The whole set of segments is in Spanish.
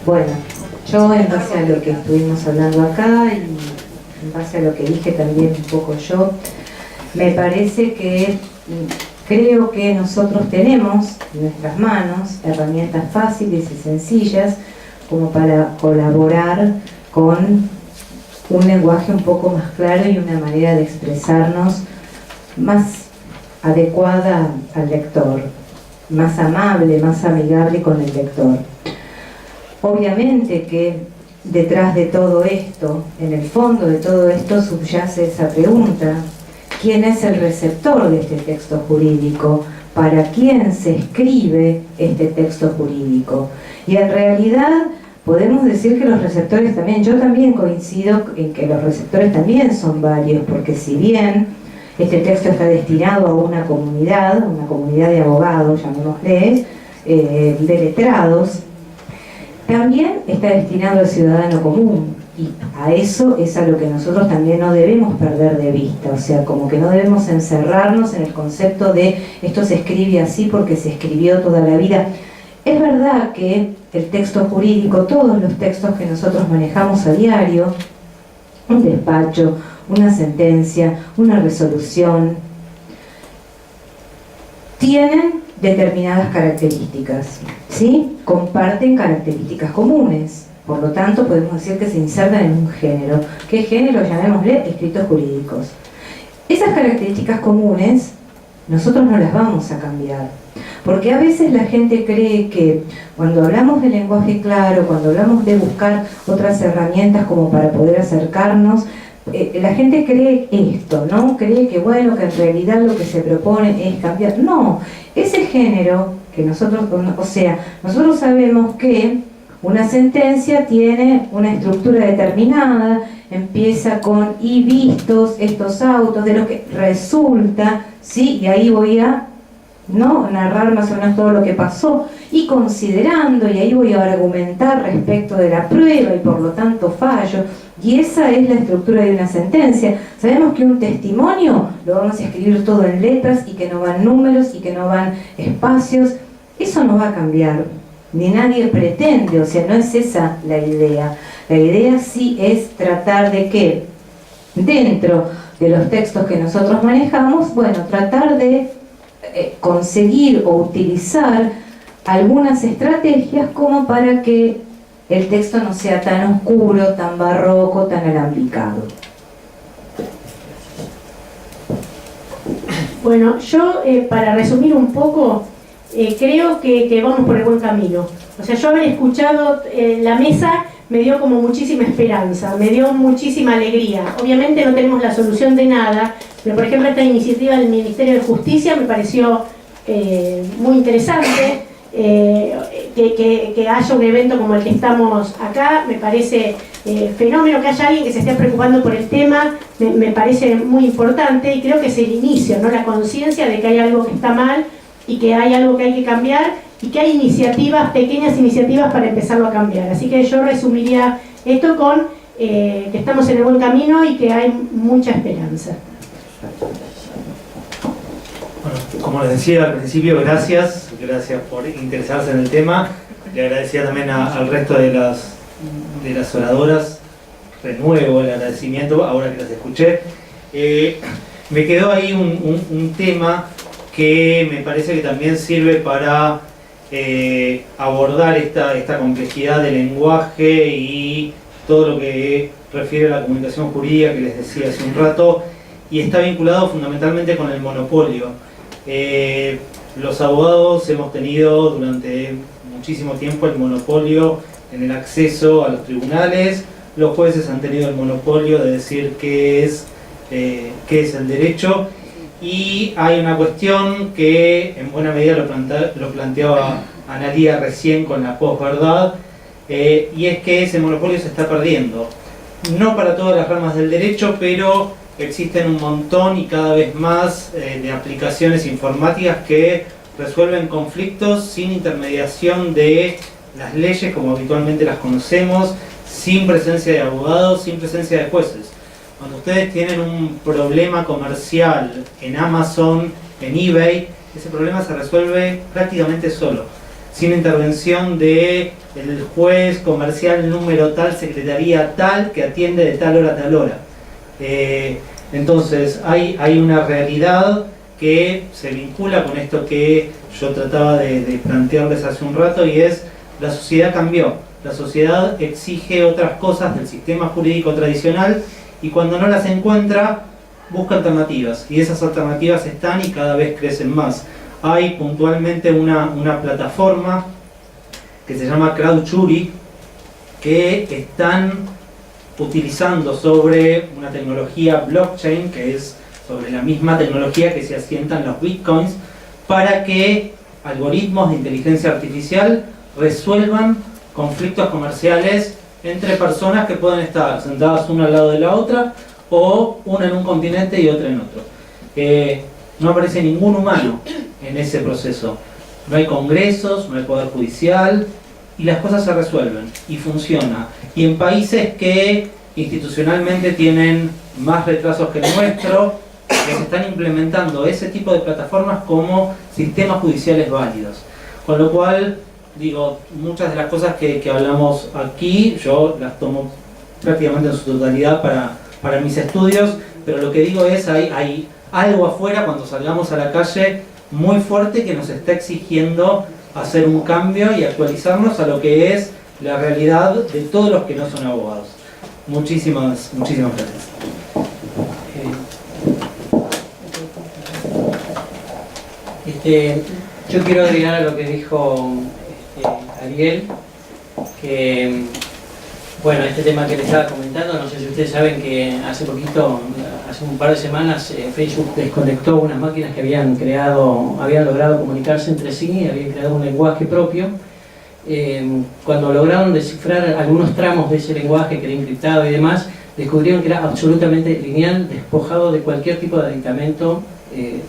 Bueno, yo en base a lo que estuvimos hablando acá y en base a lo que dije también un poco yo, me parece que creo que nosotros tenemos en nuestras manos herramientas fáciles y sencillas como para colaborar con un lenguaje un poco más claro y una manera de expresarnos más adecuada al lector, más amable, más amigable con el lector. Obviamente que detrás de todo esto, en el fondo de todo esto, subyace esa pregunta: ¿quién es el receptor de este texto jurídico? ¿Para quién se escribe este texto jurídico? Y en realidad podemos decir que los receptores también, yo también coincido en que los receptores también son varios, porque si bien este texto está destinado a una comunidad de abogados, llamémosle, de letrados, también está destinado al ciudadano común, y a eso es a lo que nosotros también no debemos perder de vista. O sea, como que no debemos encerrarnos en el concepto de esto se escribe así porque se escribió toda la vida. Es verdad que el texto jurídico, todos los textos que nosotros manejamos a diario, un despacho, una sentencia, una resolución, tienen determinadas características, ¿sí? Comparten características comunes. Por lo tanto, podemos decir que se insertan en un género. ¿Qué género? Llamémosle escritos jurídicos. Esas características comunes nosotros no las vamos a cambiar, porque a veces la gente cree que cuando hablamos de lenguaje claro, cuando hablamos de buscar otras herramientas como para poder acercarnos, la gente cree esto, ¿no? Cree que, bueno, que en realidad lo que se propone es cambiar. No, ese género que nosotros, o sea, nosotros sabemos que una sentencia tiene una estructura determinada, empieza con y vistos estos autos, de lo que resulta, ¿sí? Y ahí voy a narrar más o menos todo lo que pasó, y considerando, y ahí voy a argumentar respecto de la prueba y por lo tanto fallo, y esa es la estructura de una sentencia. Sabemos que un testimonio lo vamos a escribir todo en letras y que no van números y que no van espacios. Eso no va a cambiar, ni nadie pretende, o sea, no es esa la idea. La idea sí es tratar de que dentro de los textos que nosotros manejamos, bueno, tratar de conseguir o utilizar algunas estrategias como para que el texto no sea tan oscuro, tan barroco, tan alambicado. Bueno, yo para resumir un poco, creo que vamos por el buen camino. O sea, yo haber escuchado la mesa me dio como muchísima esperanza, me dio muchísima alegría. Obviamente no tenemos la solución de nada, pero por ejemplo esta iniciativa del Ministerio de Justicia me pareció muy interesante. Que haya un evento como el que estamos acá, me parece fenómeno. Que haya alguien que se esté preocupando por el tema, me parece muy importante, y creo que es el inicio, ¿no? La conciencia de que hay algo que está mal y que hay algo que hay que cambiar, y que hay iniciativas, pequeñas iniciativas para empezarlo a cambiar. Así que yo resumiría esto con que estamos en el buen camino y que hay mucha esperanza. Bueno, como les decía al principio, gracias por interesarse en el tema. Le agradecía también al resto de las oradoras. Renuevo el agradecimiento ahora que las escuché. Me quedó ahí un tema que me parece que también sirve para abordar esta complejidad del lenguaje y todo lo que refiere a la comunicación jurídica que les decía hace un rato, y está vinculado fundamentalmente con el monopolio. Los abogados hemos tenido durante muchísimo tiempo el monopolio en el acceso a los tribunales. Los jueces han tenido el monopolio de decir qué es el derecho, y hay una cuestión que en buena medida lo planteaba Analía recién con la posverdad, y es que ese monopolio se está perdiendo. No para todas las ramas del derecho, pero existen un montón y cada vez más de aplicaciones informáticas que resuelven conflictos sin intermediación de las leyes como habitualmente las conocemos, sin presencia de abogados, sin presencia de jueces. Cuando ustedes tienen un problema comercial en Amazon, en eBay, ese problema se resuelve prácticamente solo. sin intervención de el juez comercial número tal, secretaría tal, que atiende de tal hora a tal hora. Entonces hay una realidad que se vincula con esto que yo trataba de plantearles hace un rato, y es: la sociedad cambió, la sociedad exige otras cosas del sistema jurídico tradicional, y cuando no las encuentra busca alternativas, y esas alternativas están y cada vez crecen más. Hay puntualmente una plataforma que se llama CrowdJury, que están utilizando sobre una tecnología blockchain, que es sobre la misma tecnología que se asientan los bitcoins, para que algoritmos de inteligencia artificial resuelvan conflictos comerciales entre personas que pueden estar sentadas una al lado de la otra, o una en un continente y otra en otro. No aparece ningún humano en ese proceso. No hay congresos, no hay poder judicial, y las cosas se resuelven y funciona. Y en países que institucionalmente tienen más retrasos que el nuestro, que se están implementando ese tipo de plataformas como sistemas judiciales válidos. Con lo cual, digo, muchas de las cosas que hablamos aquí, yo las tomo prácticamente en su totalidad para mis estudios, pero lo que digo es, hay algo afuera cuando salgamos a la calle muy fuerte que nos está exigiendo hacer un cambio y actualizarnos a lo que es la realidad de todos los que no son abogados. Muchísimas gracias. Yo quiero agregar a lo que dijo Ariel, que bueno, este tema que les estaba comentando, no sé si ustedes saben que hace un par de semanas, Facebook desconectó unas máquinas que habían logrado comunicarse entre sí, habían creado un lenguaje propio. Cuando lograron descifrar algunos tramos de ese lenguaje que era encriptado y demás, descubrieron que era absolutamente lineal, despojado de cualquier tipo de aditamento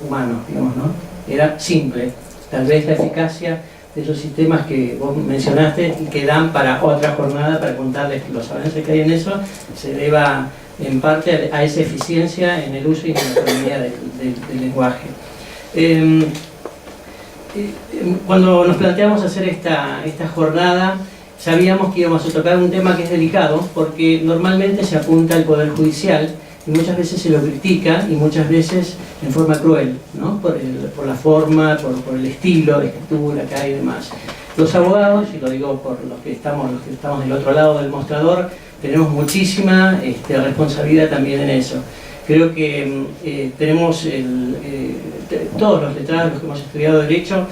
humano, digamos, ¿no? Era simple. Tal vez la eficacia de esos sistemas que vos mencionaste y que dan para otra jornada para contarles los avances que hay en eso, se deba en parte a esa eficiencia en el uso y en la economía del lenguaje. Cuando nos planteamos hacer esta jornada, sabíamos que íbamos a tocar un tema que es delicado, porque normalmente se apunta al Poder Judicial y muchas veces se lo critica, y muchas veces en forma cruel, ¿no? por la forma, por el estilo de escritura que hay y demás. Los abogados, y lo digo por los que estamos del otro lado del mostrador, tenemos muchísima responsabilidad también en eso. Creo que tenemos todos los letrados, los que hemos estudiado Derecho,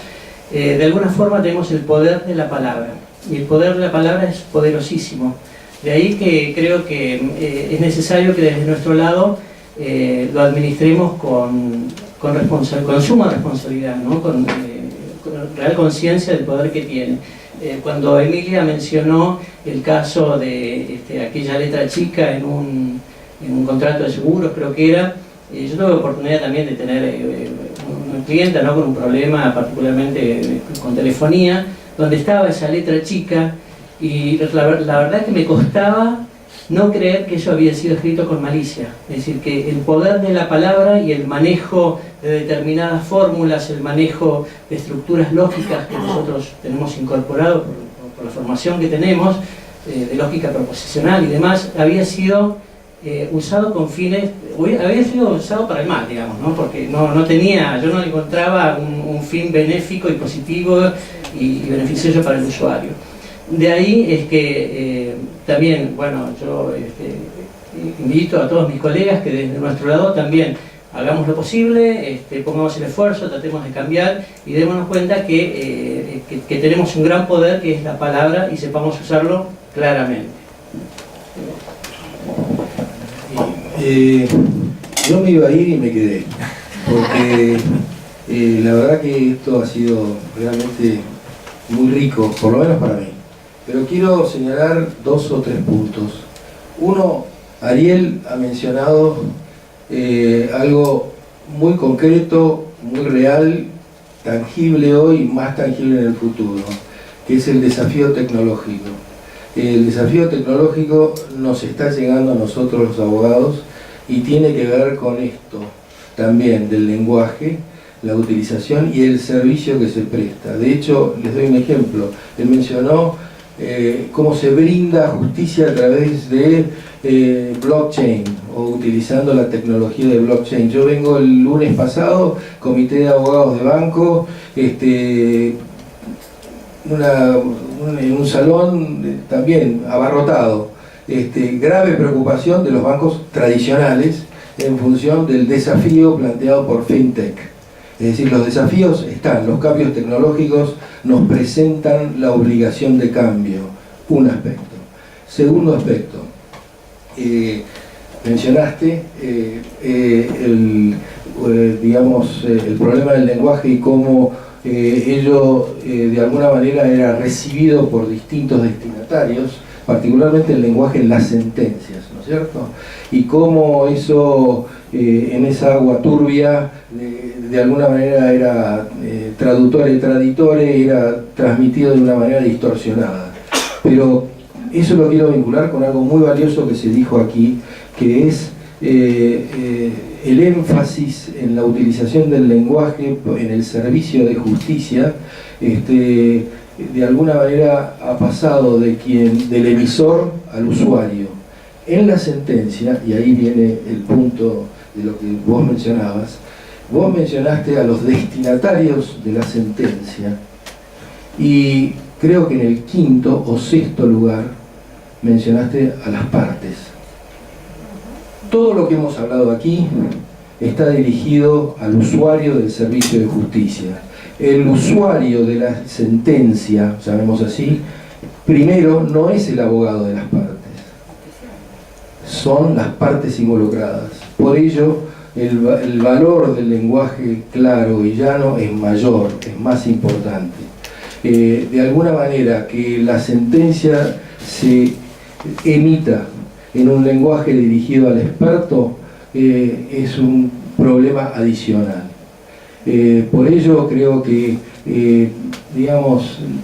de alguna forma tenemos el poder de la palabra, y el poder de la palabra es poderosísimo. De ahí que creo que es necesario que desde nuestro lado lo administremos con suma responsabilidad, ¿no? con real conciencia del poder que tiene. Cuando Emilia mencionó el caso de aquella letra chica en un contrato de seguros, creo que era, yo tuve la oportunidad también de tener una clienta, ¿no? con un problema particularmente con telefonía, donde estaba esa letra chica, y la verdad que me costaba no creer que eso había sido escrito con malicia. Es decir, que el poder de la palabra y el manejo de determinadas fórmulas, el manejo de estructuras lógicas que nosotros tenemos incorporado por la formación que tenemos, de lógica proposicional y demás, había sido usado con fines, había sido usado para el mal, digamos, ¿no? Porque yo no encontraba un fin benéfico y positivo y beneficioso para el usuario. De ahí es que también, bueno, yo invito a todos mis colegas que desde nuestro lado también hagamos lo posible, pongamos el esfuerzo, tratemos de cambiar y démonos cuenta que tenemos un gran poder que es la palabra, y sepamos usarlo claramente. Yo me iba a ir y me quedé, porque la verdad que esto ha sido realmente muy rico, por lo menos para mí. Pero quiero señalar 2 o 3 puntos. Uno, Ariel ha mencionado algo muy concreto, muy real, tangible hoy, más tangible en el futuro, que es el desafío tecnológico. El desafío tecnológico nos está llegando a nosotros los abogados y tiene que ver con esto también del lenguaje, la utilización y el servicio que se presta. De hecho, les doy un ejemplo. Él mencionó cómo se brinda justicia a través de blockchain o utilizando la tecnología de blockchain. Yo vengo el lunes pasado, comité de abogados de banco, en un salón también abarrotado. Grave preocupación de los bancos tradicionales en función del desafío planteado por FinTech. Es decir, los desafíos están, los cambios tecnológicos nos presentan la obligación de cambio, un aspecto. Segundo aspecto, mencionaste el problema del lenguaje y cómo ello de alguna manera era recibido por distintos destinatarios, particularmente el lenguaje en las sentencias, ¿no es cierto? Y cómo eso, en esa agua turbia, de alguna manera era traductore y traditore, era transmitido de una manera distorsionada. Pero eso lo quiero vincular con algo muy valioso que se dijo aquí, que es el énfasis en la utilización del lenguaje en el servicio de justicia. De alguna manera ha pasado del emisor al usuario. En la sentencia, y ahí viene el punto de lo que vos mencionabas, vos mencionaste a los destinatarios de la sentencia y creo que en el quinto o sexto lugar mencionaste a las partes. Todo lo que hemos hablado aquí está dirigido al usuario del servicio de justicia. El usuario de la sentencia, llamemos así, primero no es el abogado de las partes, son las partes involucradas. Por ello, el valor del lenguaje claro y llano es mayor, es más importante. De alguna manera, que la sentencia se emita en un lenguaje dirigido al experto es un problema adicional. Por ello creo que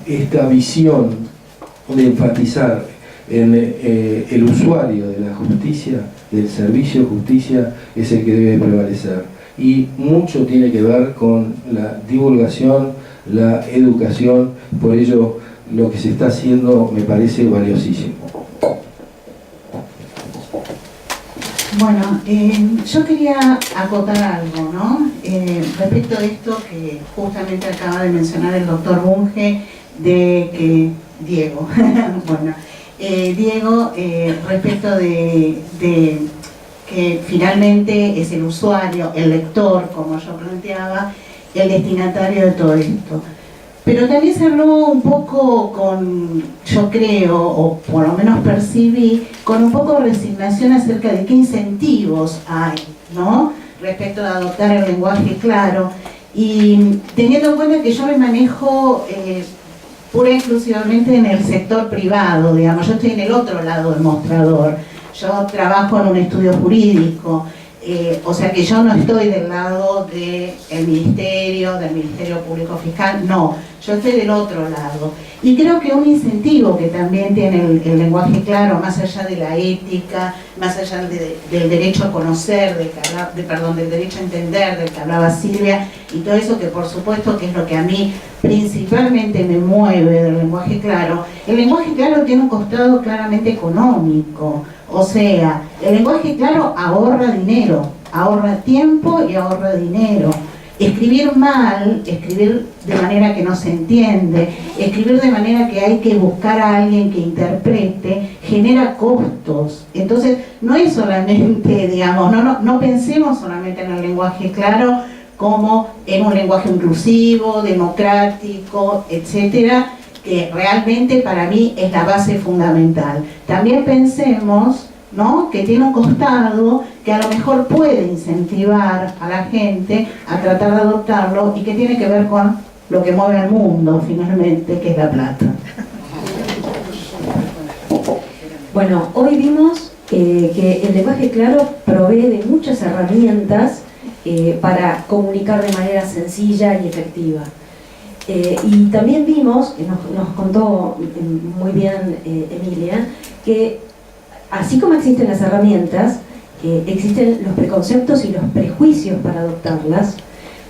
esta visión de enfatizar en el usuario de la justicia, del servicio de justicia, es el que debe prevalecer. Y mucho tiene que ver con la divulgación, la educación, por ello lo que se está haciendo me parece valiosísimo. Bueno, yo quería acotar algo, ¿no? Respecto de esto que justamente acaba de mencionar el doctor Bunge, de que Diego, bueno, Diego, respecto de que finalmente es el usuario, el lector, como yo planteaba, el destinatario de todo esto. Pero también se habló un poco con, yo creo, o por lo menos percibí, con un poco de resignación acerca de qué incentivos hay, ¿no? Respecto de adoptar el lenguaje claro. Y teniendo en cuenta que yo me manejo pura y exclusivamente en el sector privado, digamos, yo estoy en el otro lado del mostrador. Yo trabajo en un estudio jurídico. O sea que yo no estoy del lado del Ministerio Público Fiscal, no, yo estoy del otro lado. Y creo que un incentivo que también tiene el lenguaje claro, más allá de la ética, más allá del derecho a conocer, del derecho a entender, del que hablaba Silvia, y todo eso que por supuesto que es lo que a mí principalmente me mueve del lenguaje claro. El lenguaje claro tiene un costado claramente económico. O sea, el lenguaje claro ahorra dinero, ahorra tiempo y ahorra dinero. Escribir mal, escribir de manera que no se entiende, escribir de manera que hay que buscar a alguien que interprete, genera costos. Entonces, no es solamente, digamos, no pensemos solamente en el lenguaje claro como en un lenguaje inclusivo, democrático, etcétera, que realmente para mí es la base fundamental. También pensemos, ¿no?, que tiene un costado que a lo mejor puede incentivar a la gente a tratar de adoptarlo y que tiene que ver con lo que mueve al mundo finalmente, que es la plata. Bueno, hoy vimos que el lenguaje claro provee de muchas herramientas para comunicar de manera sencilla y efectiva. Y también vimos, que nos contó muy bien Emilia, que así como existen las herramientas, existen los preconceptos y los prejuicios para adoptarlas,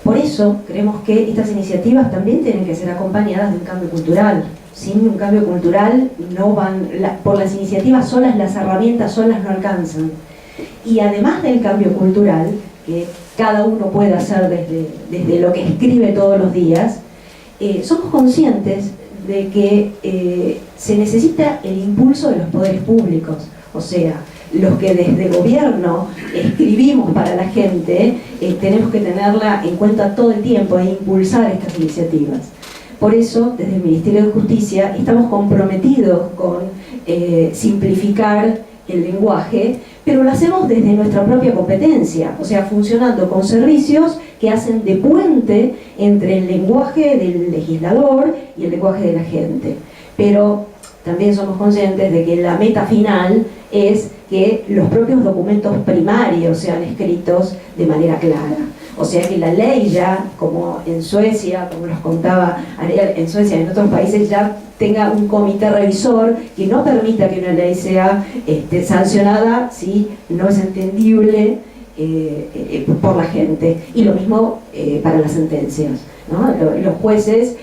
Por eso creemos que estas iniciativas también tienen que ser acompañadas de un cambio cultural. Sin un cambio cultural no van, por las iniciativas solas, las herramientas solas no alcanzan. Y además del cambio cultural, que cada uno puede hacer desde lo que escribe todos los días, somos conscientes de que se necesita el impulso de los poderes públicos, o sea, los que desde el gobierno escribimos para la gente, tenemos que tenerla en cuenta todo el tiempo e impulsar estas iniciativas. Por eso, desde el Ministerio de Justicia, estamos comprometidos con simplificar el lenguaje, pero lo hacemos desde nuestra propia competencia, o sea, funcionando con servicios que hacen de puente entre el lenguaje del legislador y el lenguaje de la gente. Pero también somos conscientes de que la meta final es que los propios documentos primarios sean escritos de manera clara. O sea que la ley ya, como en Suecia, como nos contaba Ariel, en Suecia y en otros países ya tenga un comité revisor que no permita que una ley sea sancionada si no es entendible por la gente. Y lo mismo para las sentencias, ¿no? Los jueces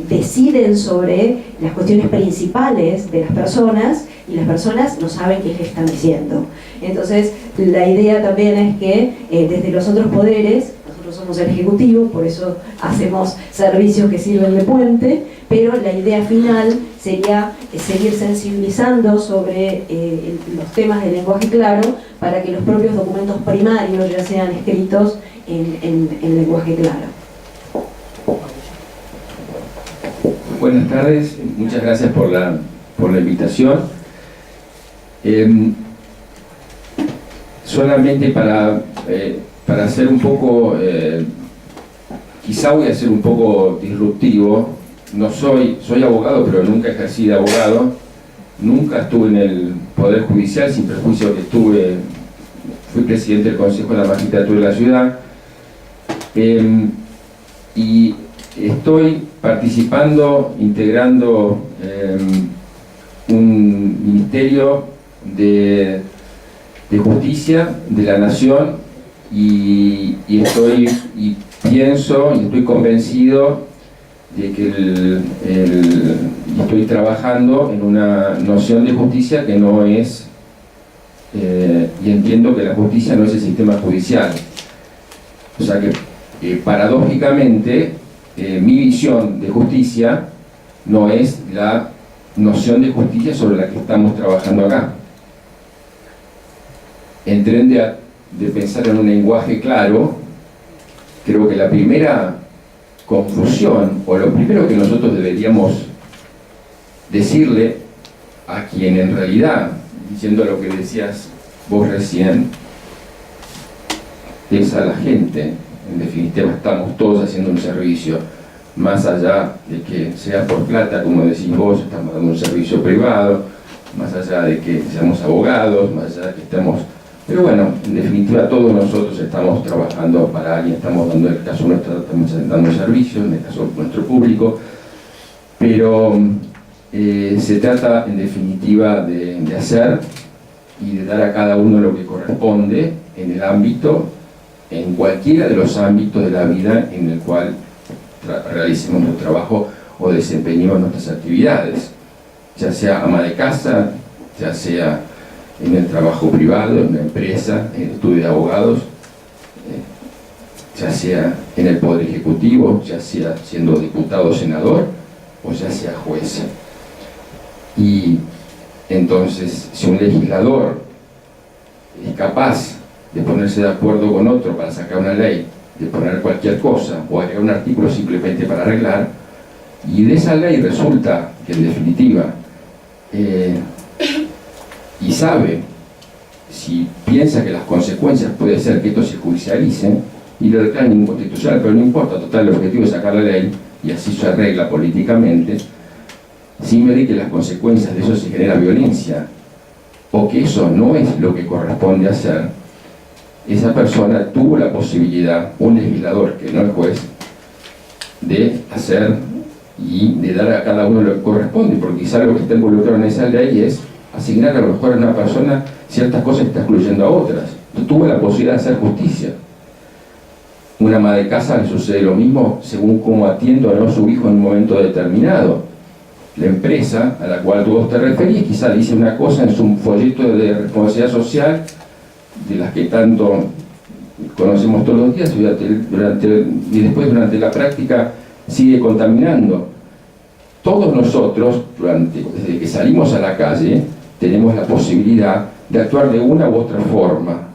deciden sobre las cuestiones principales de las personas y las personas no saben qué le están diciendo. Entonces, la idea también es que desde los otros poderes, nosotros somos el Ejecutivo, por eso hacemos servicios que sirven de puente, pero la idea final sería seguir sensibilizando sobre los temas del lenguaje claro para que los propios documentos primarios ya sean escritos en lenguaje claro. Buenas tardes, muchas gracias por la invitación. Solamente para ser un poco, quizá voy a ser un poco disruptivo. No soy abogado, pero nunca ejercí de abogado, nunca estuve en el Poder Judicial, sin perjuicio que fui presidente del Consejo de la Magistratura de la ciudad, y estoy participando, integrando un ministerio de justicia de la nación, y pienso y estoy convencido de que estoy trabajando en una noción de justicia que no es, y entiendo que la justicia no es el sistema judicial. O sea que paradójicamente mi visión de justicia no es la noción de justicia sobre la que estamos trabajando acá. En tren de pensar en un lenguaje claro, creo que la primera confusión, o lo primero que nosotros deberíamos decirle a quien en realidad, diciendo lo que decías vos recién, es a la gente. En definitiva, estamos todos haciendo un servicio, más allá de que sea por plata, como decís vos, estamos dando un servicio privado, más allá de que seamos abogados, más allá de que estemos... Pero bueno, en definitiva todos nosotros estamos trabajando para alguien, estamos dando, en el caso nuestro, estamos dando servicios, en el caso nuestro público, pero se trata en definitiva de hacer y de dar a cada uno lo que corresponde en el ámbito, en cualquiera de los ámbitos de la vida en el cual realicemos nuestro trabajo o desempeñemos nuestras actividades, ya sea ama de casa, ya sea en el trabajo privado, en una empresa, en el estudio de abogados, ya sea en el Poder Ejecutivo, ya sea siendo diputado o senador, o ya sea juez. Y entonces, si un legislador es capaz de ponerse de acuerdo con otro para sacar una ley, de poner cualquier cosa, o agregar un artículo simplemente para arreglar, y de esa ley resulta que en definitiva y sabe, si piensa que las consecuencias puede ser que esto se judicialice y lo declaren inconstitucional, pero no importa, total, el objetivo es sacar la ley y así se arregla políticamente, sin medir que las consecuencias de eso se genera violencia o que eso no es lo que corresponde hacer, esa persona tuvo la posibilidad, un legislador que no es juez, de hacer y de dar a cada uno lo que corresponde, porque quizá lo que está involucrado en esa ley es asignar a lo mejor a una persona ciertas cosas que está excluyendo a otras. Tuvo la posibilidad de hacer justicia. una ama de casa le sucede lo mismo según cómo atienda o no a su hijo en un momento determinado. La empresa a la cual vos te referís quizá dice una cosa en su folleto de responsabilidad social, de las que tanto conocemos todos los días, y después durante la práctica sigue contaminando. Todos nosotros, desde que salimos a la calle, tenemos la posibilidad de actuar de una u otra forma.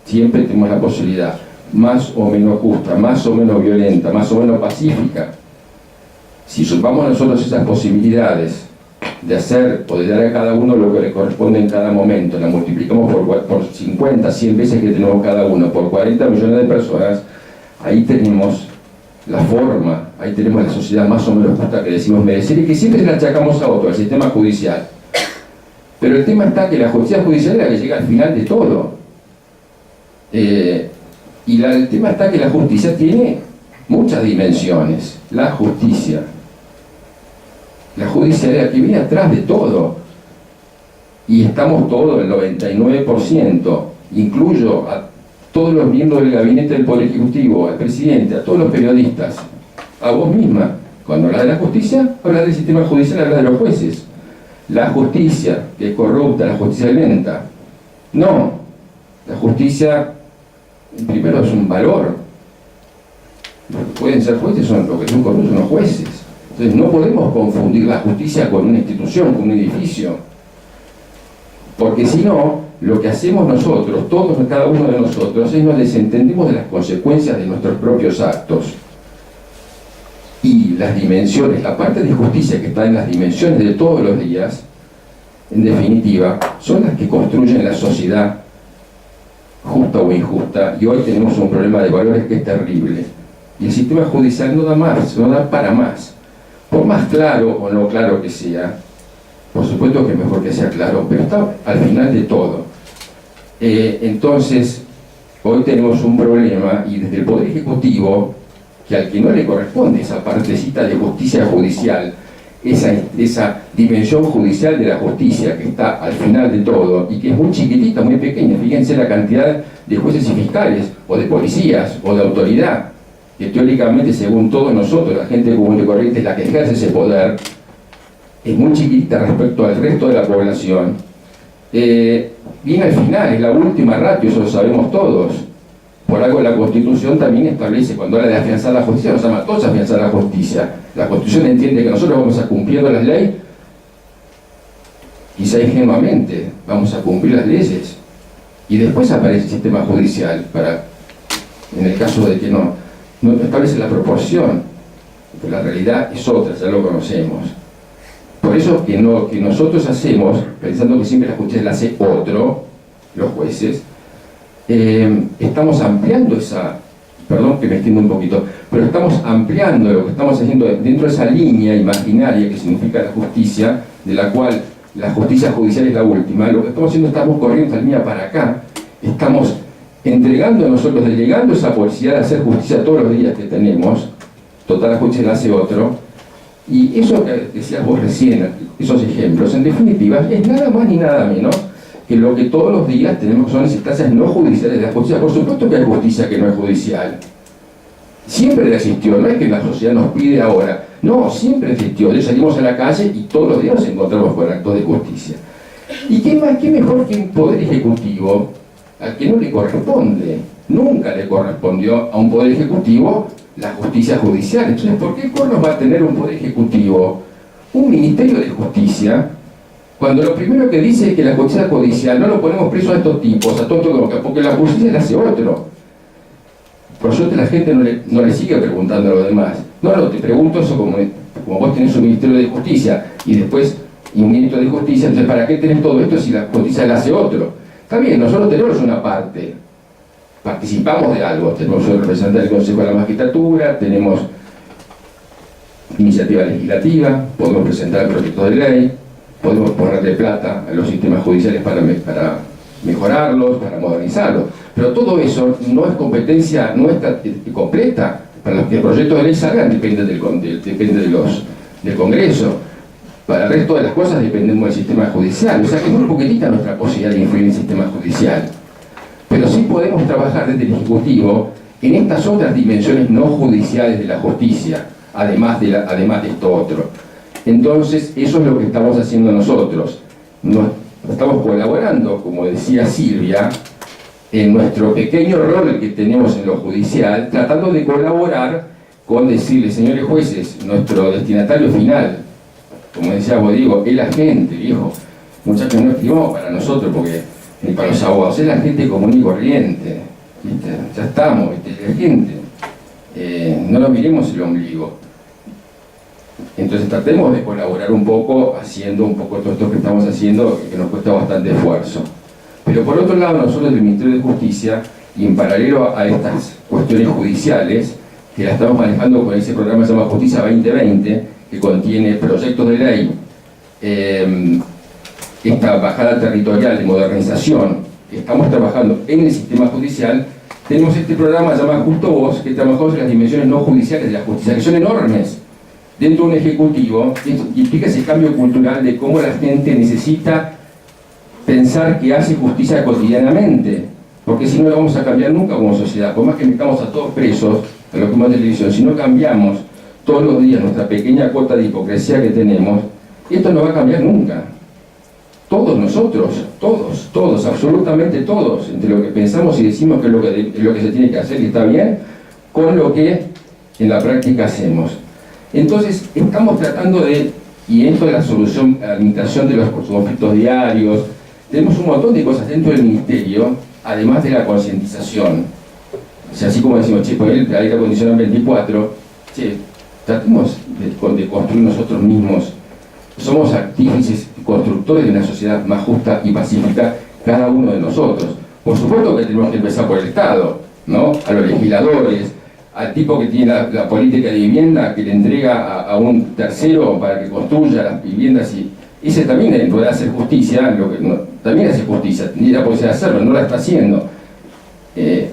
Siempre tenemos la posibilidad, más o menos justa, más o menos violenta, más o menos pacífica. Si sumamos nosotros esas posibilidades de hacer o de dar a cada uno lo que le corresponde en cada momento, la multiplicamos por 50, 100 veces que tenemos cada uno, por 40 millones de personas, ahí tenemos la forma, ahí tenemos la sociedad más o menos justa que decimos merecer y que siempre se la achacamos a otro, al sistema judicial. Pero el tema está que la justicia judicial es la que llega al final de todo. El tema está que la justicia tiene muchas dimensiones. La justicia. La justicia es la que viene atrás de todo. Y estamos todos, el 99%, incluyo a todos los miembros del gabinete del Poder Ejecutivo, al presidente, a todos los periodistas, a vos misma. Cuando hablas de la justicia, hablas del sistema judicial, hablas de los jueces. La justicia, que es corrupta, la justicia es lenta. No, la justicia, primero, es un valor. Los que pueden ser jueces son los que son corruptos, son los jueces. Entonces no podemos confundir la justicia con una institución, con un edificio. Porque si no, lo que hacemos nosotros, todos, cada uno de nosotros, es nos desentendemos de las consecuencias de nuestros propios actos. Y las dimensiones, la parte de justicia que está en las dimensiones de todos los días, en definitiva, son las que construyen la sociedad justa o injusta. Y hoy tenemos un problema de valores que es terrible. Y el sistema judicial no da más, no da para más. Por más claro o no claro que sea, por supuesto que es mejor que sea claro, pero está al final de todo. Entonces, hoy tenemos un problema, y desde el Poder Ejecutivo, que al que no le corresponde esa partecita de justicia judicial, esa dimensión judicial de la justicia que está al final de todo, y que es muy chiquitita, muy pequeña. Fíjense la cantidad de jueces y fiscales, o de policías, o de autoridad, que teóricamente, según todos nosotros, la gente común y corriente es la que ejerce ese poder, es muy chiquitita respecto al resto de la población. Viene al final, es la última ratio, eso lo sabemos todos. Por algo la Constitución también establece, cuando habla de afianzar la justicia, nos llama a todos a afianzar la justicia. La Constitución entiende que nosotros vamos a cumplir las leyes, quizá ingenuamente, vamos a cumplir las leyes. Y después aparece el sistema judicial, en el caso de que no establece la proporción, pero la realidad es otra, ya lo conocemos. Por eso que nosotros hacemos, pensando que siempre la justicia la hace otro, los jueces, estamos ampliando perdón que me extiendo un poquito, pero estamos ampliando lo que estamos haciendo dentro de esa línea imaginaria que significa la justicia, de la cual la justicia judicial es la última. Lo que estamos haciendo, estamos corriendo esa línea para acá, estamos entregando a nosotros, delegando esa posibilidad de hacer justicia todos los días que tenemos. Total, la justicia la hace otro. Y eso que decías vos recién, esos ejemplos, en definitiva, es nada más ni nada menos que lo que todos los días tenemos, son las instancias no judiciales de la justicia. Por supuesto que hay justicia que no es judicial. Siempre la existió, no es que la sociedad nos pide ahora. No, siempre existió. Ya salimos a la calle y todos los días nos encontramos con actos de justicia. ¿Y qué mejor que un poder ejecutivo al que no le corresponde? Nunca le correspondió a un poder ejecutivo la justicia judicial. Entonces, ¿por qué nos va a tener un poder ejecutivo, un ministerio de justicia, cuando lo primero que dice es que la justicia judicial no lo ponemos preso a estos tipos, a todos, porque la justicia la hace otro? Por suerte la gente no le sigue preguntando a los demás. No, te pregunto eso como vos tenés un ministerio de justicia y después un ministro de justicia, entonces ¿para qué tenés todo esto si la justicia la hace otro? Está bien, nosotros tenemos una parte, participamos de algo, tenemos un representante del Consejo de la Magistratura, tenemos iniciativa legislativa, podemos presentar proyectos de ley, podemos ponerle plata a los sistemas judiciales para mejorarlos, para modernizarlos, pero todo eso no es competencia nuestra completa. Para los que el proyecto de ley salgan depende del Congreso. Para el resto de las cosas dependemos del sistema judicial, o sea que es muy poquitita nuestra posibilidad de influir en el sistema judicial. Pero sí podemos trabajar desde el Ejecutivo en estas otras dimensiones no judiciales de la justicia, además de esto otro. Entonces, eso es lo que estamos haciendo nosotros. Estamos colaborando, como decía Silvia, en nuestro pequeño rol que tenemos en lo judicial, tratando de colaborar con decirle, señores jueces, nuestro destinatario final, como decía Rodrigo, es la gente, viejo. Muchachos, no escribamos para nosotros, porque ni para los abogados, es la gente común y corriente, ¿viste? Ya estamos, ¿viste? La gente. No nos miremos el ombligo. Entonces tratemos de colaborar un poco, haciendo un poco todo esto que estamos haciendo, que nos cuesta bastante esfuerzo. Pero por otro lado, nosotros del Ministerio de Justicia, y en paralelo a estas cuestiones judiciales, que la estamos manejando con ese programa que se llama Justicia 2020, que contiene proyectos de ley, esta bajada territorial de modernización, que estamos trabajando en el sistema judicial, tenemos este programa llamado Justo Vos, que trabajamos en las dimensiones no judiciales de la justicia, que son enormes, dentro de un ejecutivo, que implica ese cambio cultural de cómo la gente necesita pensar que hace justicia cotidianamente, porque si no lo vamos a cambiar nunca como sociedad. Por más que metamos a todos presos, a los que más de televisión, si no cambiamos todos los días nuestra pequeña cuota de hipocresía que tenemos, esto no va a cambiar nunca. Todos nosotros, todos, absolutamente todos, entre lo que pensamos y decimos que es lo que se tiene que hacer y está bien, con lo que en la práctica hacemos. Entonces, estamos tratando de, y esto de la solución, la limitación de los conflictos diarios, tenemos un montón de cosas dentro del Ministerio, además de la concientización. O sea, así como decimos, che, por el aire acondicionado 24, che, tratemos de construir nosotros mismos. Somos artífices y constructores de una sociedad más justa y pacífica, cada uno de nosotros. Por supuesto que tenemos que empezar por el Estado, ¿no? A los legisladores, al tipo que tiene la política de vivienda, que le entrega a un tercero para que construya las viviendas, y ese también puede hacer justicia, también hace justicia, tendría que hacerlo, no la está haciendo.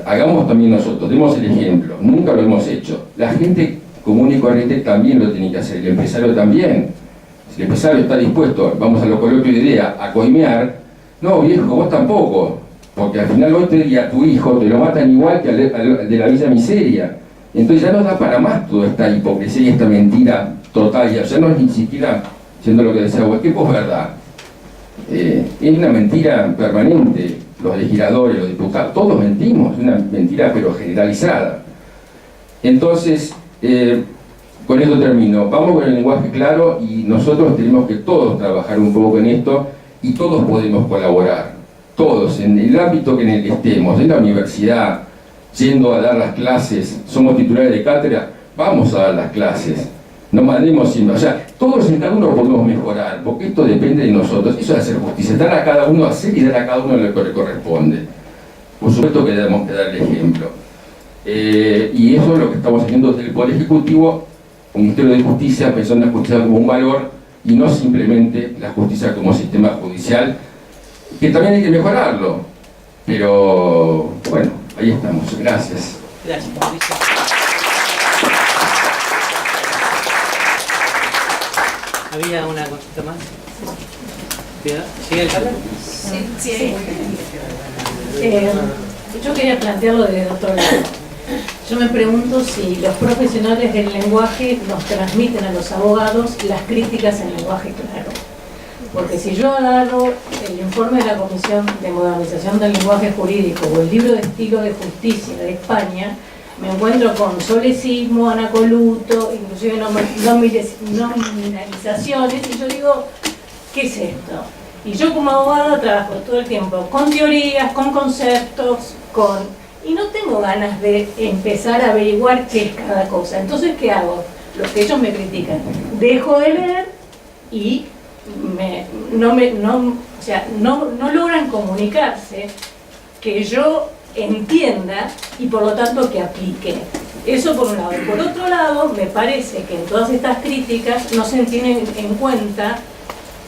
Hagamos también nosotros, demos el ejemplo, nunca lo hemos hecho. La gente común y corriente también lo tiene que hacer, el empresario también. Si el empresario está dispuesto, vamos a lo coloquio de idea, a coimear, no viejo, vos tampoco, porque al final hoy y a tu hijo te lo matan igual que al de la Villa Miseria. Entonces ya no da para más toda esta hipocresía y esta mentira total, ya no es ni siquiera, siendo lo que decía vos, que posverdad. Es una mentira permanente, los legisladores, los diputados, todos mentimos, es una mentira pero generalizada. Entonces, con esto termino. Vamos con el lenguaje claro y nosotros tenemos que todos trabajar un poco en esto y todos podemos colaborar, todos, en el ámbito en el que estemos, en la universidad, yendo a dar las clases, somos titulares de cátedra, vamos a dar las clases, no mandemos siempre, o sea, todos en cada uno podemos mejorar, porque esto depende de nosotros, eso es hacer justicia, dar a cada uno, hacer y dar a cada uno lo que le corresponde. Por supuesto que debemos que dar el ejemplo. Y eso es lo que estamos haciendo desde el Poder Ejecutivo, un Ministerio de Justicia, pensando en la justicia como un valor y no simplemente la justicia como sistema judicial, que también hay que mejorarlo, pero bueno, ahí estamos. Gracias. Gracias, Mauricio. ¿Había una cosita más? ¿Sigue el hablar? Sí. Yo quería plantearlo desde otro lado. Yo me pregunto si los profesionales del lenguaje nos transmiten a los abogados las críticas en lenguaje claro. Porque si yo agarro el informe de la Comisión de Modernización del Lenguaje Jurídico o el libro de estilo de justicia de España, me encuentro con solecismo, anacoluto, inclusive nominalizaciones, y yo digo, ¿qué es esto? Y yo como abogada trabajo todo el tiempo con teorías, con conceptos, y no tengo ganas de empezar a averiguar qué es cada cosa. Entonces, ¿qué hago? Lo que ellos me critican. Dejo de leer y no logran comunicarse que yo entienda y por lo tanto que aplique. Eso por un lado. Y por otro lado, me parece que en todas estas críticas no se tienen en cuenta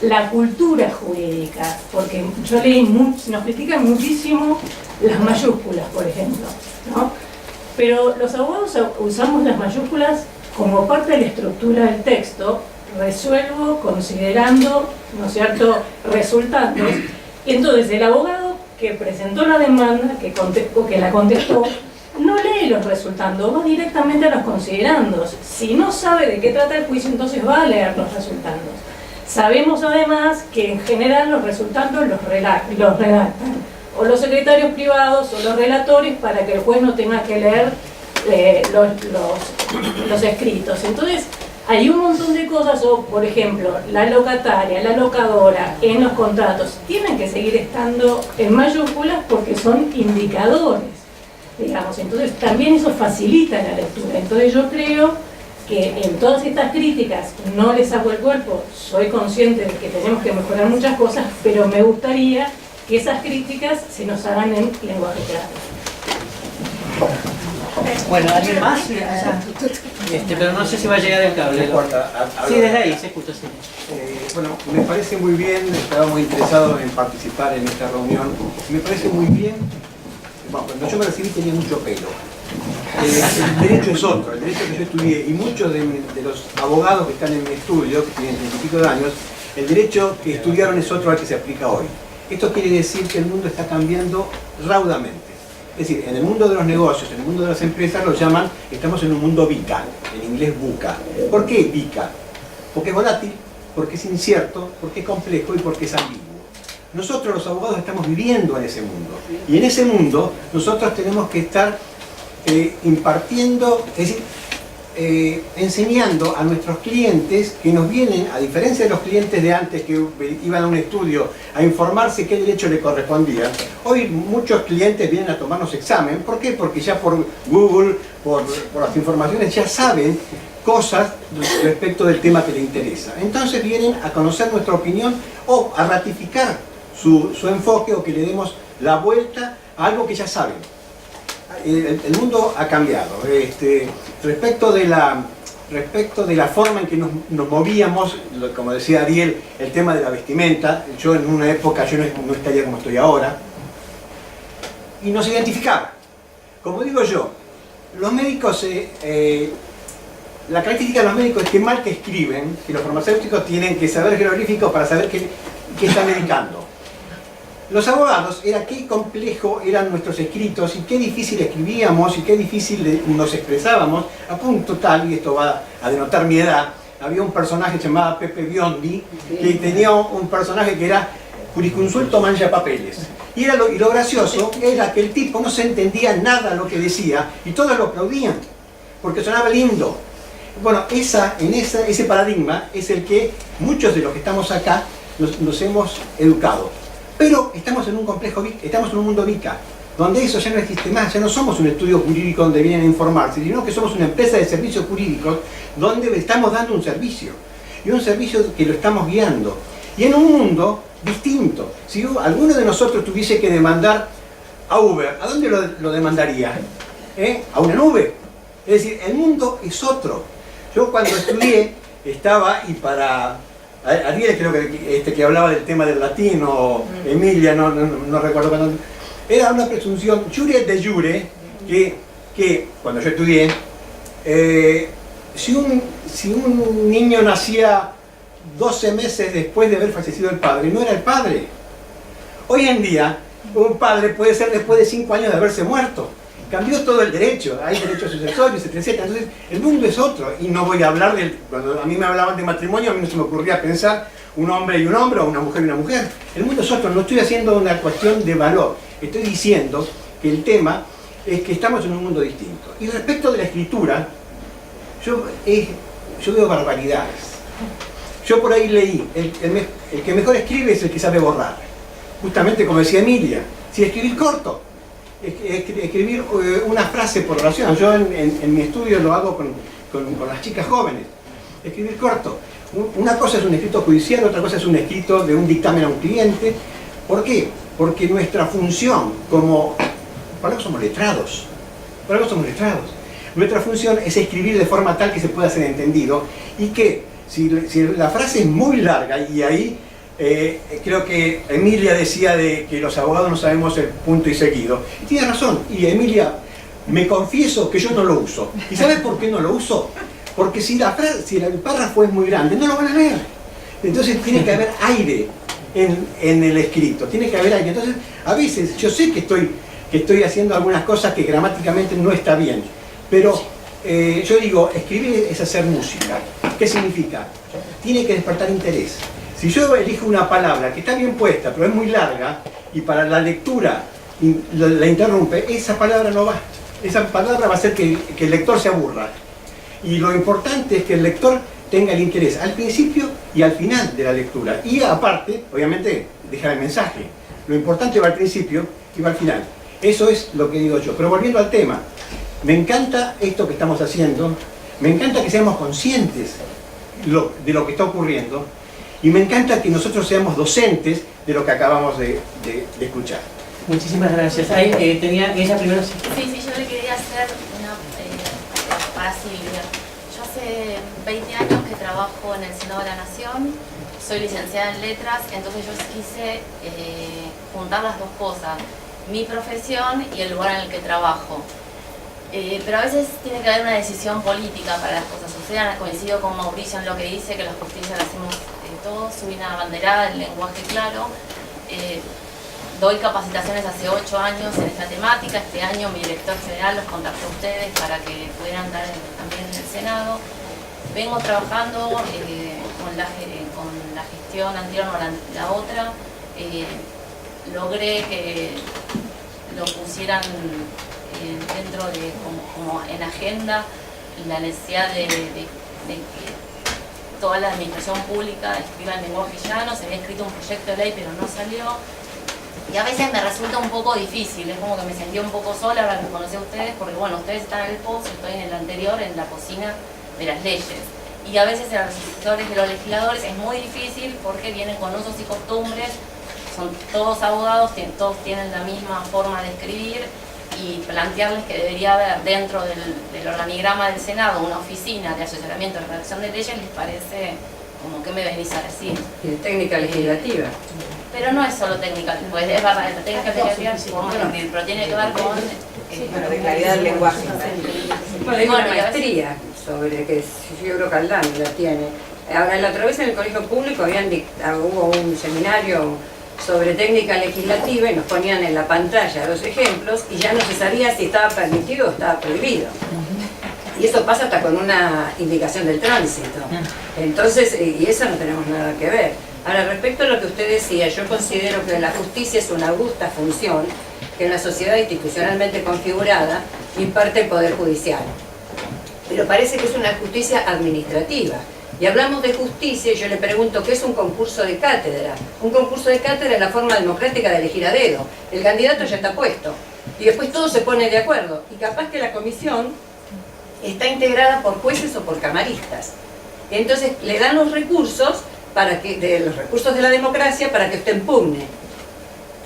la cultura jurídica, porque yo leí, nos critican muchísimo las mayúsculas, por ejemplo, ¿no? Pero los abogados usamos las mayúsculas como parte de la estructura del texto, resuelvo considerando, ¿no es cierto?, resultados, y entonces el abogado que presentó la demanda, que la contestó, no lee lee los resultandos, va directamente a los considerandos. Si no sabe de qué trata el juicio, entonces va a leer los resultandos. Sabemos además que en general los resultandos los redactan o los secretarios privados o los relatores para que el juez no tenga que leer los escritos. Entonces hay un montón de cosas, o por ejemplo, la locataria, la locadora en los contratos tienen que seguir estando en mayúsculas porque son indicadores, digamos. Entonces también eso facilita la lectura. Entonces yo creo que en todas estas críticas no les hago el cuerpo, soy consciente de que tenemos que mejorar muchas cosas, pero me gustaría que esas críticas se nos hagan en lenguaje claro. Bueno, ¿alguien más? Pero no sé si va a llegar el cable. Sí, desde ahí se escucha, sí. Bueno, me parece muy bien, estaba muy interesado en participar en esta reunión. Me parece muy bien, bueno, cuando yo me recibí tenía mucho pelo. El derecho es otro, el derecho que yo estudié, y muchos de los abogados que están en mi estudio, que tienen 30 y pico de años, el derecho que estudiaron es otro al que se aplica hoy. Esto quiere decir que el mundo está cambiando raudamente. Es decir, en el mundo de los negocios, en el mundo de las empresas lo llaman, estamos en un mundo VUCA, en inglés VUCA. ¿Por qué VUCA? Porque es volátil, porque es incierto, porque es complejo y porque es ambiguo. Nosotros los abogados estamos viviendo en ese mundo. Y en ese mundo nosotros tenemos que estar impartiendo, es decir, enseñando a nuestros clientes que nos vienen, a diferencia de los clientes de antes que iban a un estudio a informarse qué derecho le correspondía, hoy muchos clientes vienen a tomarnos examen. ¿Por qué? Porque ya por Google, por las informaciones, ya saben cosas respecto del tema que les interesa. Entonces vienen a conocer nuestra opinión o a ratificar su enfoque, o que le demos la vuelta a algo que ya saben. El mundo ha cambiado. Respecto de la forma en que nos movíamos, como decía Ariel, el tema de la vestimenta, yo en una época yo no estaría como estoy ahora, y nos identificaba. Como digo yo, los médicos, la característica de los médicos es que mal que escriben, que los farmacéuticos tienen que saber jeroglíficos para saber qué están medicando. Los abogados, era qué complejo eran nuestros escritos y qué difícil escribíamos y qué difícil nos expresábamos, a punto tal, y esto va a denotar mi edad, había un personaje llamado Pepe Biondi, que tenía un personaje que era jurisconsulto mancha papeles. Y lo gracioso era que el tipo no se entendía nada lo que decía y todos lo aplaudían, porque sonaba lindo. Bueno, ese paradigma es el que muchos de los que estamos acá nos hemos educado. Pero estamos en un complejo, estamos en un mundo VICA, donde eso ya no existe más. Ya no somos un estudio jurídico donde vienen a informarse, sino que somos una empresa de servicios jurídicos donde estamos dando un servicio. Y un servicio que lo estamos guiando. Y en un mundo distinto. Si alguno de nosotros tuviese que demandar a Uber, ¿a dónde lo demandaría? ¿A una nube? Es decir, el mundo es otro. Yo cuando estudié estaba, y para... Ariel creo que hablaba del tema del latín, o Emilia, no recuerdo cuándo. Era una presunción jure de jure, que cuando yo estudié, si un niño nacía 12 meses después de haber fallecido el padre, no era el padre. Hoy en día, un padre puede ser después de 5 años de haberse muerto. Cambió todo el derecho, hay derechos sucesorios, etc. Entonces, el mundo es otro. Y no voy a hablar cuando a mí me hablaban de matrimonio, a mí no se me ocurría pensar un hombre y un hombre, o una mujer y una mujer. El mundo es otro, no estoy haciendo una cuestión de valor. Estoy diciendo que el tema es que estamos en un mundo distinto. Y respecto de la escritura, yo veo barbaridades. Yo por ahí leí, el que mejor escribe es el que sabe borrar. Justamente como decía Emilia, si escribir corto. Escribir una frase por oración. Yo en mi estudio lo hago con las chicas jóvenes. Escribir corto. Una cosa es un escrito judicial, otra cosa es un escrito de un dictamen a un cliente. ¿Por qué? Porque nuestra función por algo somos letrados. Nuestra función es escribir de forma tal que se pueda ser entendido, y que si la frase es muy larga, y ahí creo que Emilia decía de que los abogados no sabemos el punto y seguido. Y tiene razón. Y Emilia, me confieso que yo no lo uso. ¿Y sabes por qué no lo uso? Porque si el párrafo es muy grande, no lo van a leer. Entonces tiene que haber aire en el escrito. Tiene que haber aire. Entonces, a veces yo sé que que estoy haciendo algunas cosas que gramáticamente no está bien. Pero yo digo, escribir es hacer música. ¿Qué significa? Tiene que despertar interés. Si yo elijo una palabra que está bien puesta, pero es muy larga, y para la lectura la interrumpe, esa palabra no va. Esa palabra va a hacer que el lector se aburra. Y lo importante es que el lector tenga el interés al principio y al final de la lectura. Y aparte, obviamente, dejar el mensaje. Lo importante va al principio y va al final. Eso es lo que digo yo. Pero volviendo al tema, me encanta esto que estamos haciendo, me encanta que seamos conscientes de lo que está ocurriendo, y me encanta que nosotros seamos docentes de lo que acabamos de escuchar. Muchísimas gracias. Ahí tenía ella primero. Sí, yo le quería hacer una para Silvia. Yo hace 20 años que trabajo en el Senado de la Nación, soy licenciada en letras, entonces yo quise juntar las dos cosas, mi profesión y el lugar en el que trabajo. Pero a veces tiene que haber una decisión política para las cosas sucedan. Coincido con Mauricio en lo que dice, que la justicia la hacemos todos, soy una abanderada del lenguaje claro. Doy capacitaciones hace 8 años en esta temática. Este año mi director general los contactó a ustedes para que pudieran estar también en el Senado. Vengo trabajando con la gestión anterior, no la otra. Logré que lo pusieran dentro de como en agenda la necesidad de que toda la administración pública escriba en lenguaje llano. Se había escrito un proyecto de ley pero no salió. Y a veces me resulta un poco difícil, es como que me sentía un poco sola ahora que los conocí a ustedes, porque bueno, ustedes están en el post, estoy en el anterior, en la cocina de las leyes. Y a veces a los asesores de los legisladores es muy difícil porque vienen con usos y costumbres, son todos abogados, todos tienen la misma forma de escribir, y plantearles que debería haber dentro del organigrama del Senado una oficina de asesoramiento y redacción de leyes les parece como que me venís a decir. Técnica legislativa. Pero no es solo técnica, pues es verdad, la técnica legislativa podemos escribir, pero tiene que ver con... Bueno, de claridad del lenguaje. Bueno, hay una maestría sobre que yo creo que Aldán la tiene. Ahora, la otra vez en el colegio público hubo un seminario sobre técnica legislativa y nos ponían en la pantalla los ejemplos y ya no se sabía si estaba permitido o estaba prohibido. Y eso pasa hasta con una indicación del tránsito. Entonces, y eso no tenemos nada que ver. Ahora, respecto a lo que usted decía, yo considero que la justicia es una augusta función que en la sociedad institucionalmente configurada imparte el Poder Judicial. Pero parece que es una justicia administrativa. Y hablamos de justicia y yo le pregunto, ¿qué es un concurso de cátedra? Un concurso de cátedra es la forma democrática de elegir a dedo. El candidato ya está puesto. Y después todos se ponen de acuerdo. Y capaz que la comisión está integrada por jueces o por camaristas. Entonces le dan los recursos los recursos de la democracia para que usted impugne.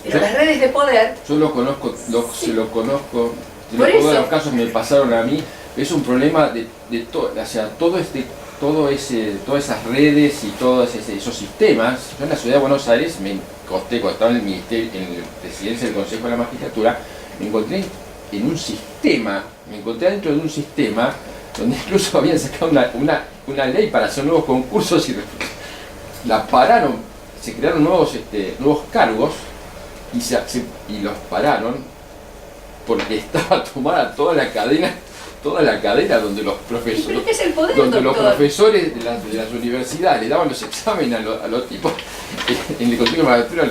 Pero las redes de poder... Yo lo conozco, se lo conozco, Por todos eso. los casos me pasaron a mí, es un problema de todo, o sea, todas esas redes y todos esos sistemas. Yo en la ciudad de Buenos Aires me encontré, cuando estaba en el ministerio, en la presidencia del Consejo de la Magistratura, me encontré en un sistema, me encontré dentro de un sistema donde incluso habían sacado una ley para hacer nuevos concursos y la pararon, se crearon nuevos cargos y los pararon porque estaba tomada toda la cadena donde los profesores, ¿Pero qué es el poder, donde los doctor? profesores de las universidades le daban los exámenes a los tipos en el Consejo de Magistratura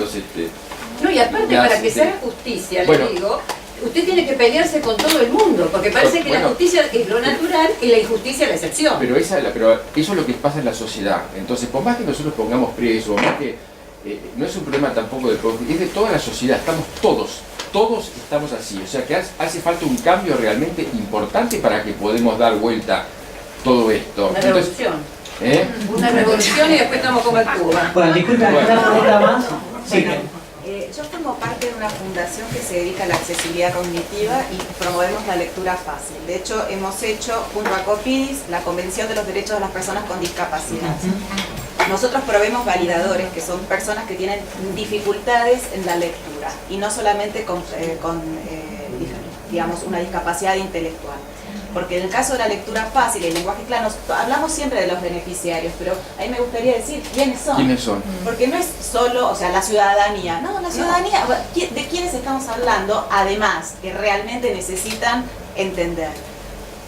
No, y aparte para que se haga justicia, le digo, usted tiene que pelearse con todo el mundo, porque parece que la justicia es lo natural y la injusticia la excepción. Pero eso es lo que pasa en la sociedad. Entonces, por más que nosotros pongamos preso, más que no es un problema tampoco del pueblo, es de toda la sociedad, estamos todos estamos así. O sea que hace falta un cambio realmente importante para que podamos dar vuelta todo esto. Una revolución. Una revolución y después estamos como el Cuba. Bueno, disculpa, una pregunta más. Sí. Yo formo parte de una fundación que se dedica a la accesibilidad cognitiva y promovemos la lectura fácil. De hecho, hemos hecho junto a Copidis la Convención de los Derechos de las Personas con Discapacidad. Nosotros proveemos validadores, que son personas que tienen dificultades en la lectura y no solamente con digamos, una discapacidad intelectual. Porque en el caso de la lectura fácil y el lenguaje claro, hablamos siempre de los beneficiarios, pero ahí me gustaría decir quiénes son. ¿Quiénes son? Porque no es solo, o sea, la ciudadanía, no, la ciudadanía, ¿de quiénes estamos hablando? Además, que realmente necesitan entender.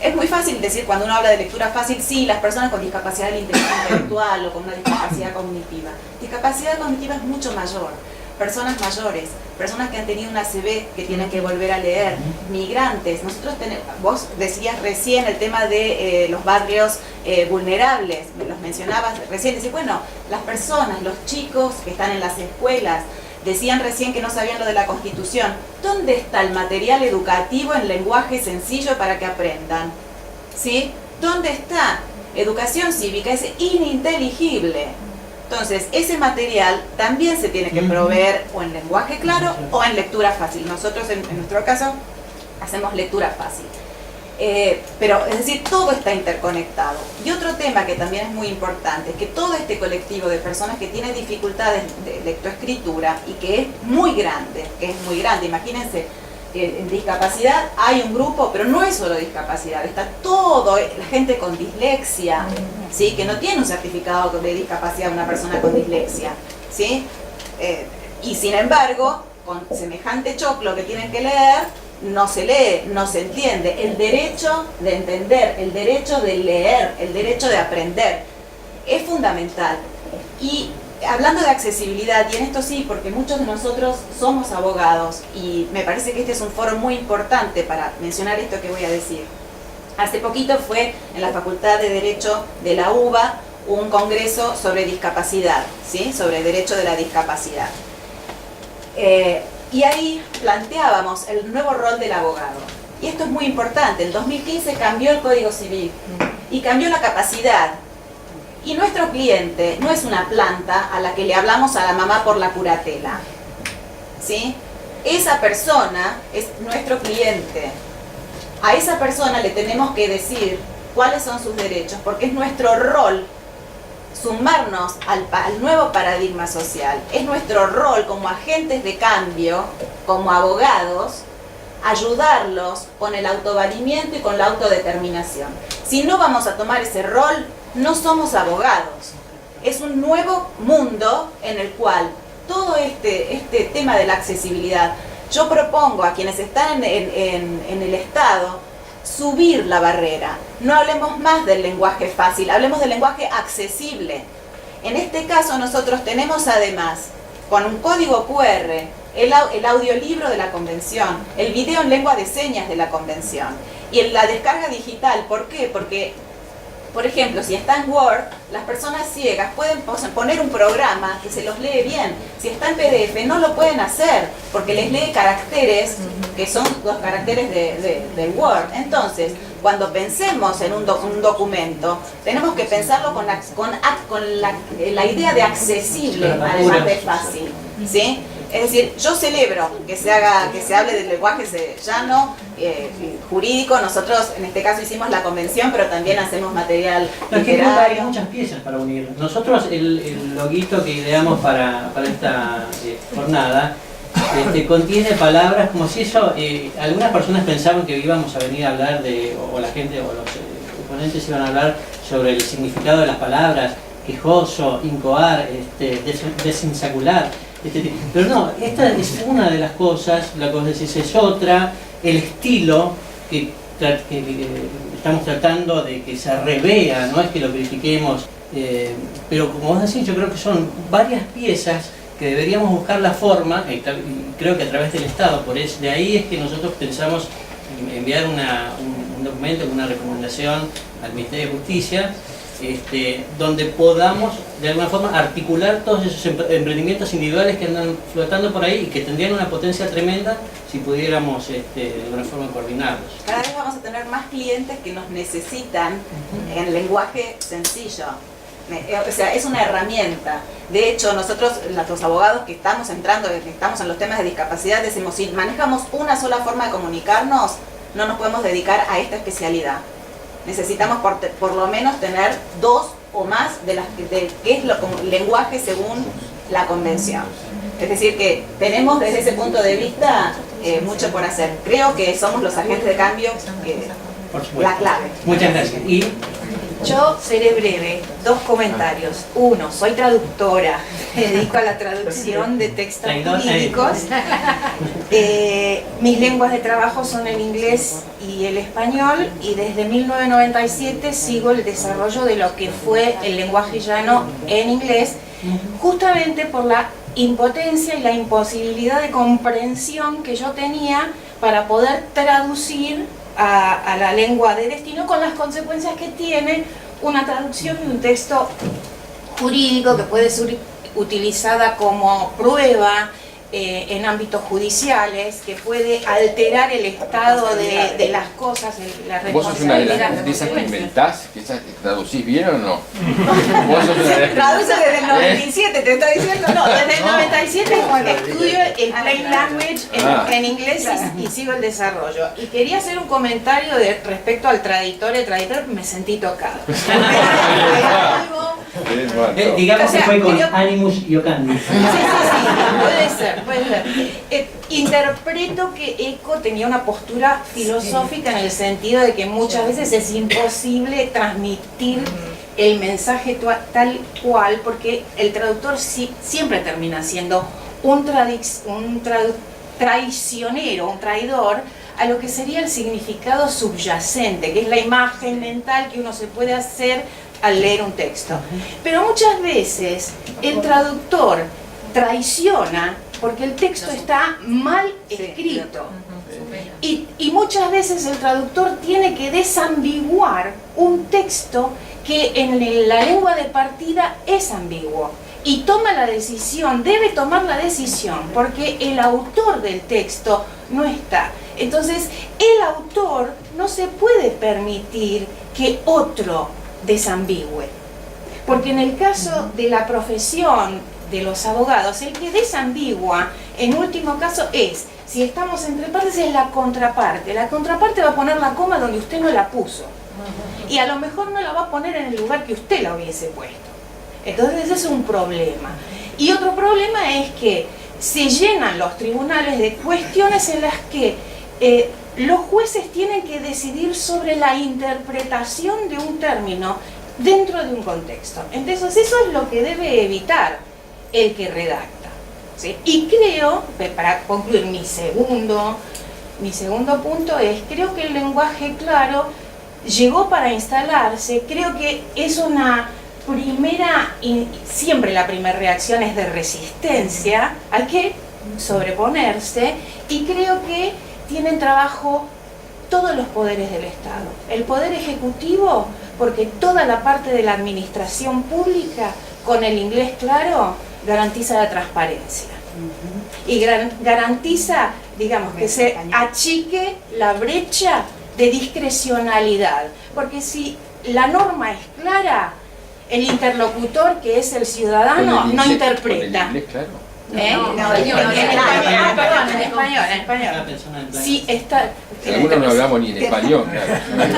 Es muy fácil decir cuando uno habla de lectura fácil, sí, las personas con discapacidad de la inteligencia intelectual o con una discapacidad cognitiva. Discapacidad cognitiva es mucho mayor. Personas mayores, personas que han tenido una ACV que tienen que volver a leer, migrantes. Nosotros tenemos, vos decías recién el tema de los barrios vulnerables, me los mencionabas recién, decís, bueno, las personas, los chicos que están en las escuelas, decían recién que no sabían lo de la Constitución. ¿Dónde está el material educativo en lenguaje sencillo para que aprendan? ¿Sí? ¿Dónde está? Educación cívica es ininteligible. Entonces, ese material también se tiene que proveer o en lenguaje claro o en lectura fácil. Nosotros, en nuestro caso, hacemos lectura fácil. Pero, es decir, todo está interconectado. Y otro tema que también es muy importante es que todo este colectivo de personas que tienen dificultades de lectoescritura y que es muy grande, imagínense, en discapacidad hay un grupo, pero no es solo discapacidad, está todo, la gente con dislexia, ¿sí? Que no tiene un certificado de discapacidad una persona con dislexia, ¿sí? Y sin embargo, con semejante choclo que tienen que leer, no se lee, no se entiende. El derecho de entender, el derecho de leer, el derecho de aprender es fundamental. Y hablando de accesibilidad, y en esto sí, porque muchos de nosotros somos abogados y me parece que este es un foro muy importante para mencionar esto que voy a decir. Hace poquito fue en la Facultad de Derecho de la UBA un congreso sobre discapacidad, ¿sí? Sobre derecho de la discapacidad. Y ahí planteábamos el nuevo rol del abogado. Y esto es muy importante. En 2015 cambió el Código Civil y cambió la capacidad. Y nuestro cliente no es una planta a la que le hablamos a la mamá por la curatela, ¿sí? Esa persona es nuestro cliente. A esa persona le tenemos que decir cuáles son sus derechos, porque es nuestro rol sumarnos al nuevo paradigma social. Es nuestro rol como agentes de cambio, como abogados, ayudarlos con el autovalimiento y con la autodeterminación. Si no vamos a tomar ese rol, no somos abogados. Es un nuevo mundo en el cual todo este tema de la accesibilidad, yo propongo a quienes están en el Estado subir la barrera. No hablemos más del lenguaje fácil, hablemos del lenguaje accesible. En este caso nosotros tenemos además, con un código QR, el audiolibro de la Convención, el video en lengua de señas de la Convención y la descarga digital. ¿Por qué? Porque, por ejemplo, si está en Word, las personas ciegas pueden poner un programa que se los lee bien. Si está en PDF no lo pueden hacer porque les lee caracteres que son los caracteres de Word. Entonces, cuando pensemos en un documento, tenemos que pensarlo con la idea de accesible, además de fácil, ¿sí? Es decir, yo celebro que se hable del lenguaje llano, jurídico. Nosotros en este caso hicimos la convención, pero también hacemos material literario. Hay muchas piezas para unir. Nosotros el loguito que ideamos para esta jornada contiene palabras como si eso, algunas personas pensaban que íbamos a venir a hablar o la gente o los ponentes iban a hablar sobre el significado de las palabras, quejoso, incoar, desinsacular. Pero no, esta es una de las cosas, la cosa es otra, el estilo que estamos tratando de que se revea, no es que lo critiquemos, pero como vos decís, yo creo que son varias piezas que deberíamos buscar la forma, y creo que a través del Estado, de ahí es que nosotros pensamos enviar un documento, una recomendación al Ministerio de Justicia, donde podamos de alguna forma articular todos esos emprendimientos individuales que andan flotando por ahí y que tendrían una potencia tremenda si pudiéramos de alguna forma coordinarlos. Cada vez vamos a tener más clientes que nos necesitan en lenguaje sencillo. O sea, es una herramienta. De hecho, nosotros, los abogados que estamos entrando, que estamos en los temas de discapacidad, decimos, si manejamos una sola forma de comunicarnos, no nos podemos dedicar a esta especialidad. Necesitamos por lo menos tener dos o más de qué es lenguaje según la convención. Es decir, que tenemos desde ese punto de vista mucho por hacer. Creo que somos los agentes de cambio Por supuesto. la clave. Muchas gracias. Y Yo seré breve, 2 comentarios. Uno, soy traductora, me dedico a la traducción de textos jurídicos. Mis lenguas de trabajo son el inglés y el español, y desde 1997 sigo el desarrollo de lo que fue el lenguaje llano en inglés, justamente por la impotencia y la imposibilidad de comprensión que yo tenía para poder traducir a la lengua de destino, con las consecuencias que tiene una traducción de un texto jurídico que puede ser utilizada como prueba en ámbitos judiciales, que puede alterar el estado de las cosas, la ¿Vos sos una de responsabilidad. esas que inventás, que traducís bien o no? Traduce desde el 97, te estoy diciendo, no, desde el 97 estudio el plain language en inglés y sigo el desarrollo. Y quería hacer un comentario respecto al traditor, me sentí tocado. digamos que O sea, fue con yo- Animus Iocandi. Sí, puede ser. Interpreto que Eco tenía una postura filosófica en el sentido de que muchas veces es imposible transmitir el mensaje tal cual, porque el traductor siempre termina siendo un traicionero, un traidor, a lo que sería el significado subyacente, que es la imagen mental que uno se puede hacer al leer un texto. Pero muchas veces el traductor traiciona porque el texto está mal escrito. Y muchas veces el traductor tiene que desambiguar un texto que en la lengua de partida es ambiguo. Y toma la decisión, debe tomar la decisión, porque el autor del texto no está. Entonces, el autor no se puede permitir que otro desambigüe. Porque en el caso de la profesión de los abogados, el que desambigua, en último caso, si estamos entre partes, es la contraparte. La contraparte va a poner la coma donde usted no la puso. Y a lo mejor no la va a poner en el lugar que usted la hubiese puesto. Entonces ese es un problema. Y otro problema es que se llenan los tribunales de cuestiones en las que los jueces tienen que decidir sobre la interpretación de un término dentro de un contexto. Entonces eso es lo que debe evitar el que redacta, ¿sí? Y creo, para concluir, mi segundo punto es, creo que el lenguaje claro llegó para instalarse. Creo que es una siempre la primera reacción es de resistencia, hay que sobreponerse, y creo que tienen trabajo todos los poderes del Estado. El Poder Ejecutivo, porque toda la parte de la administración pública, con el inglés claro, garantiza la transparencia. Y garantiza, digamos, que se achique la brecha de discrecionalidad. Porque si la norma es clara, el interlocutor, que es el ciudadano, no interpreta. ¿Con el inglés claro? En español. Sí, está. Algunos no hablamos ni en español, claro.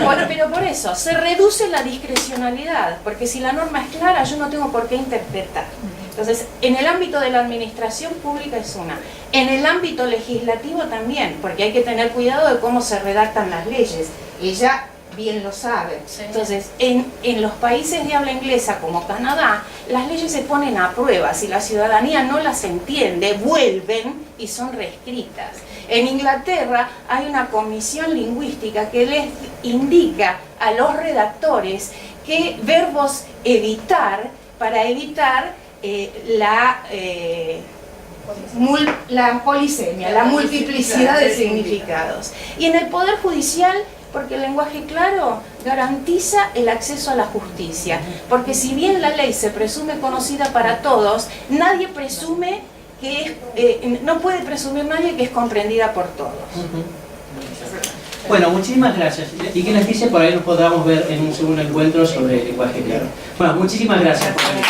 Bueno, pero por eso, se reduce la discrecionalidad, porque si la norma es clara, yo no tengo por qué interpretar. Entonces, en el ámbito de la administración pública es una. En el ámbito legislativo también, porque hay que tener cuidado de cómo se redactan las leyes. Ella bien lo sabe. Entonces, en los países de habla inglesa como Canadá, las leyes se ponen a prueba. Si la ciudadanía no las entiende, vuelven y son reescritas. En Inglaterra hay una comisión lingüística que les indica a los redactores qué verbos evitar para evitar la polisemia, la multiplicidad de significados. Y en el Poder Judicial, porque el lenguaje claro garantiza el acceso a la justicia, porque si bien la ley se presume conocida para todos, nadie presume que no puede presumir nadie que es comprendida por todos. Bueno, muchísimas gracias. Y que les dice, por ahí nos podamos ver en un segundo encuentro sobre el lenguaje claro. Bueno, muchísimas gracias por venir.